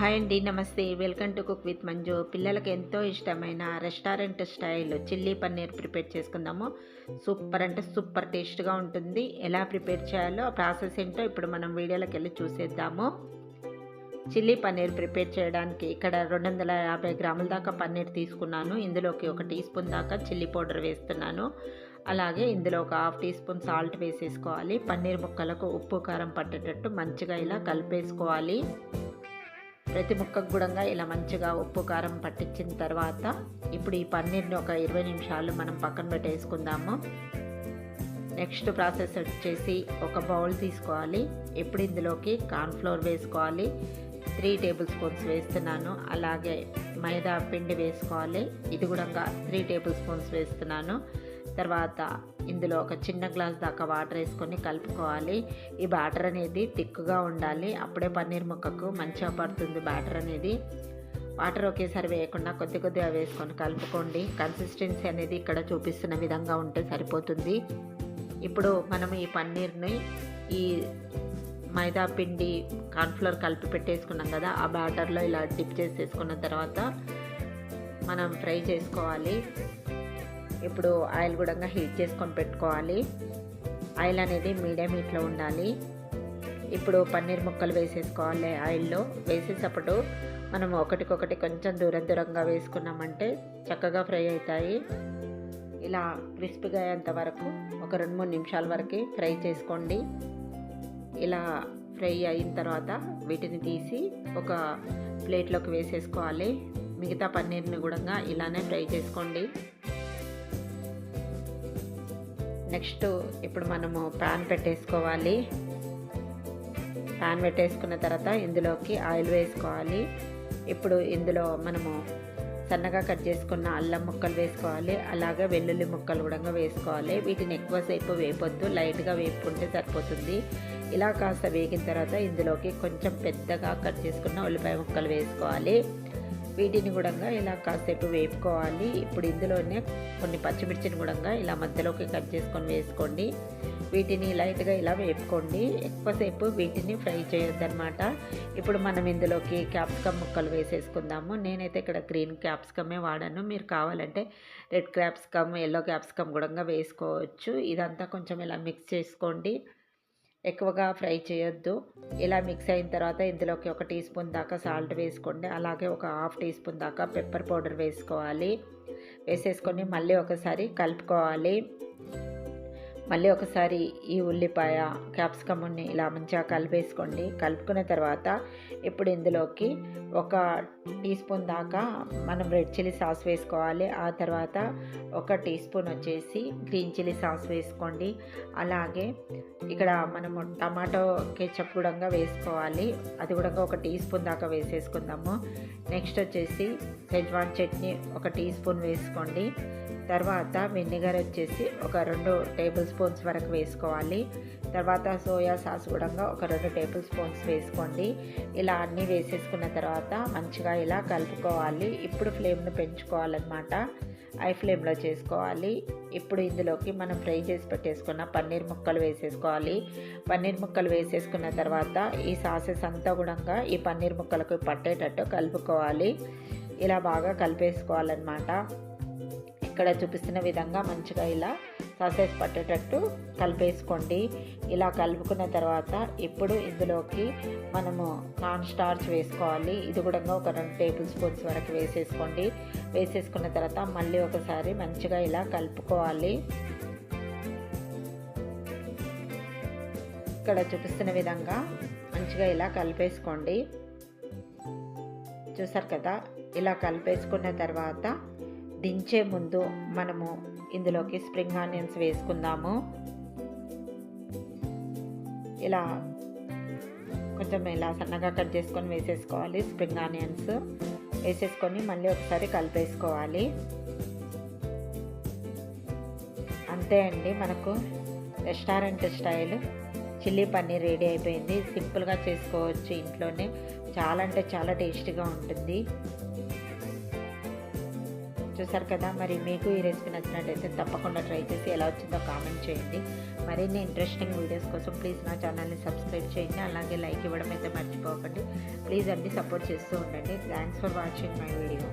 Hi అండి, నమస్తే. Welcome to cook with Manju. పిల్లలకి ఎంతో ఇష్టమైన restaurant style chilli paneer prepare చేసుకుందాము. సూపర్ అంటే సూపర్ టేస్ట్గా ఉంటుంది. ఎలా ప్రిపేర్ చేయాలో ఆ ప్రాసెస్ ఏంటో ఇప్పుడు మనం వీడియోలోకి వెళ్ళి చూసేద్దాము. చిల్లీ పన్నీర్ ప్రిపేర్ చేయడానికి ఇక్కడ 250 గ్రాముల దాకా పన్నీర్ తీసుకున్నాను. ఇందులోకి 1 టీ స్పూన్ దాకా చిల్లీ పౌడర్ వేస్తున్నాను. అలాగే ఇందులో ఒక హాఫ్ టీ స్పూన్ సాల్ట్ వేసేసుకోవాలి. పన్నీర్ ముక్కలకు ఉప్పు కారం పట్టేటట్టు మంచిగా ఇలా కలిపేసుకోవాలి. ప్రతి ముక్కకు కూడా ఇలా మంచిగా ఉప్పు కారం పట్టించిన తర్వాత ఇప్పుడు ఈ పన్నీర్ని ఒక 20 నిమిషాలు మనం పక్కన పెట్టేసుకుందాము. నెక్స్ట్ ప్రాసెస్ వచ్చేసి ఒక బౌల్ తీసుకోవాలి. ఇప్పుడు ఇందులోకి కార్న్ఫ్లోర్ వేసుకోవాలి. 3 టేబుల్ స్పూన్స్ వేస్తున్నాను. అలాగే మైదా పిండి వేసుకోవాలి. ఇది కూడా 3 టేబుల్ స్పూన్స్ వేస్తున్నాను. తర్వాత ఇందులో ఒక చిన్న గ్లాస్ దాకా వాటర్ వేసుకొని కలుపుకోవాలి. ఈ బ్యాటర్ అనేది థిక్గా ఉండాలి. అప్పుడే పన్నీర్ ముక్కకు మంచిగా పడుతుంది బ్యాటర్ అనేది. వాటర్ ఒకేసారి వేయకుండా కొద్ది కొద్దిగా వేసుకొని కలుపుకోండి. కన్సిస్టెన్సీ అనేది ఇక్కడ చూపిస్తున్న విధంగా ఉంటే సరిపోతుంది. ఇప్పుడు మనం ఈ పన్నీర్ని ఈ మైదా పిండి కార్న్ఫ్లోర్ కలిపి పెట్టేసుకున్నాం కదా, ఆ బ్యాటర్లో ఇలా డిప్ చేసేసుకున్న తర్వాత మనం ఫ్రై చేసుకోవాలి. ఇప్పుడు ఆయిల్ కూడా హీట్ చేసుకొని పెట్టుకోవాలి. ఆయిల్ అనేది మీడియం హీట్లో ఉండాలి. ఇప్పుడు పన్నీర్ ముక్కలు వేసేసుకోవాలి. ఆయిల్లో వేసేటప్పుడు మనం ఒకటికొకటి కొంచెం దూరంగా వేసుకున్నామంటే చక్కగా ఫ్రై అవుతాయి. ఇలా క్రిస్పీగా అయ్యేంత వరకు ఒక 2-3 నిమిషాల వరకు ఫ్రై చేసుకోండి. ఇలా ఫ్రై అయిన తర్వాత వీటిని తీసి ఒక ప్లేట్లోకి వేసేసుకోవాలి. మిగతా పన్నీర్ని కూడా ఇలానే ఫ్రై చేసుకోండి. నెక్స్ట్ ఇప్పుడు మనము ప్యాన్ పెట్టేసుకోవాలి. ప్యాన్ పెట్టేసుకున్న తర్వాత ఇందులోకి ఆయిల్ వేసుకోవాలి. ఇప్పుడు ఇందులో మనము సన్నగా కట్ చేసుకున్న అల్లం ముక్కలు వేసుకోవాలి. అలాగే వెల్లుల్లి ముక్కలు కూడా వేసుకోవాలి. వీటిని ఎక్కువసేపు వేపొద్దు, లైట్గా వేపుకుంటే సరిపోతుంది. ఇలా కాస్త వేగిన తర్వాత ఇందులోకి కొంచెం పెద్దగా కట్ చేసుకున్న ఉల్లిపాయ ముక్కలు వేసుకోవాలి. వీటిని కూడా ఇలా కాసేపు వేపుకోవాలి. ఇప్పుడు ఇందులోనే కొన్ని పచ్చిమిర్చిని కూడా ఇలా మధ్యలోకి కట్ చేసుకొని వేసుకోండి. వీటిని లైట్గా ఇలా వేపుకోండి. ఎక్కువసేపు వీటిని ఫ్రై చేయొద్దన్నమాట. ఇప్పుడు మనం ఇందులోకి క్యాప్సికమ్ ముక్కలు వేసేసుకుందాము. నేనైతే ఇక్కడ గ్రీన్ క్యాప్సికమే వాడాను. మీరు కావాలంటే రెడ్ క్యాప్సికమ్, ఎల్లో క్యాప్సికమ్ కూడా వేసుకోవచ్చు. ఇదంతా కొంచెం ఇలా మిక్స్ చేసుకోండి. ఎక్కువగా ఫ్రై చేయొద్దు. ఇలా మిక్స్ అయిన తర్వాత ఇందులోకి 1 టీ స్పూన్ దాకా సాల్ట్ వేసుకోండి. అలాగే ఒక హాఫ్ టీ స్పూన్ దాకా పెప్పర్ పౌడర్ వేసుకోవాలి. వేసేసుకొని మళ్ళీ ఒకసారి కలుపుకోవాలి. మళ్ళీ ఒకసారి ఈ ఉల్లిపాయ క్యాప్సికమ్ని ఇలా మంచిగా కలిపేసుకోండి. కలుపుకున్న తర్వాత ఇప్పుడు ఇందులోకి 1 టీ స్పూన్ దాకా మనం రెడ్ చిల్లీ సాస్ వేసుకోవాలి. ఆ తర్వాత 1 టీ స్పూన్ వచ్చేసి గ్రీన్ చిల్లీ సాస్ వేసుకోండి. అలాగే ఇక్కడ మనము టమాటో కెచప్ కూడా వేసుకోవాలి. అది కూడా 1 టీ స్పూన్ దాకా వేసేసుకుందాము. నెక్స్ట్ వచ్చేసి షెజ్వాన్ చట్నీ 1 టీ స్పూన్ వేసుకోండి. తర్వాత వెనిగర్ వచ్చేసి ఒక 2 టేబుల్ స్పూన్స్ వరకు వేసుకోవాలి. తర్వాత సోయా సాస్ కూడా ఒక 2 టేబుల్ స్పూన్స్ వేసుకోండి. ఇలా అన్నీ వేసేసుకున్న తర్వాత మంచిగా ఇలా కలుపుకోవాలి. ఇప్పుడు ఫ్లేమ్ను పెంచుకోవాలన్నమాట. హై ఫ్లేమ్లో చేసుకోవాలి. ఇప్పుడు ఇందులోకి మనం ఫ్రై చేసి పెట్టేసుకున్న పన్నీర్ ముక్కలు వేసేసుకోవాలి. పన్నీర్ ముక్కలు వేసేసుకున్న తర్వాత ఈ సాసెస్ అంతా కూడా ఈ పన్నీర్ ముక్కలకు పట్టేటట్టు కలుపుకోవాలి. ఇలా బాగా కలిపేసుకోవాలన్నమాట. ఇక్కడ చూపిస్తున్న విధంగా మంచిగా ఇలా సాసెస్ పట్టేటట్టు కలిపేసుకోండి. ఇలా కలుపుకున్న తర్వాత ఇప్పుడు ఇందులోకి మనము కార్న్ స్టార్చ్ వేసుకోవాలి. ఇది కూడా ఒక 2 టేబుల్ స్పూన్స్ వరకు వేసేసుకోండి. వేసేసుకున్న తర్వాత మళ్ళీ ఒకసారి మంచిగా ఇలా కలుపుకోవాలి. ఇక్కడ చూపిస్తున్న విధంగా మంచిగా ఇలా కలిపేసుకోండి. చూసారు కదా, ఇలా కలిపేసుకున్న తర్వాత దించే ముందు మనము ఇందులోకి స్ప్రింగ్ ఆనియన్స్ వేసుకుందాము. ఇలా కొంచెం ఇలా సన్నగా కట్ చేసుకొని వేసేసుకోవాలి. స్ప్రింగ్ ఆనియన్స్ వేసేసుకొని మళ్ళీ ఒకసారి కలిపేసుకోవాలి. అంతే అండి, మనకు restaurant style chilli paneer ready అయిపోయింది. సింపుల్గా చేసుకోవచ్చు ఇంట్లోనే. చాలా అంటే చాలా టేస్టీగా ఉంటుంది. చూసారు కదా, మరి మీకు ఈ రెసిపీ నచ్చినట్టయితే తప్పకుండా ట్రై చేసి ఎలా వచ్చిందో కామెంట్ చేయండి. మరిన్ని ఇంట్రెస్టింగ్ వీడియోస్ కోసం ప్లీజ్ నా ఛానల్ని సబ్స్క్రైబ్ చేయండి. అలాగే లైక్ ఇవ్వడం అయితే మర్చిపోకండి. ప్లీజ్ అండి సపోర్ట్ చేస్తూ ఉండండి. Thanks for watching my video.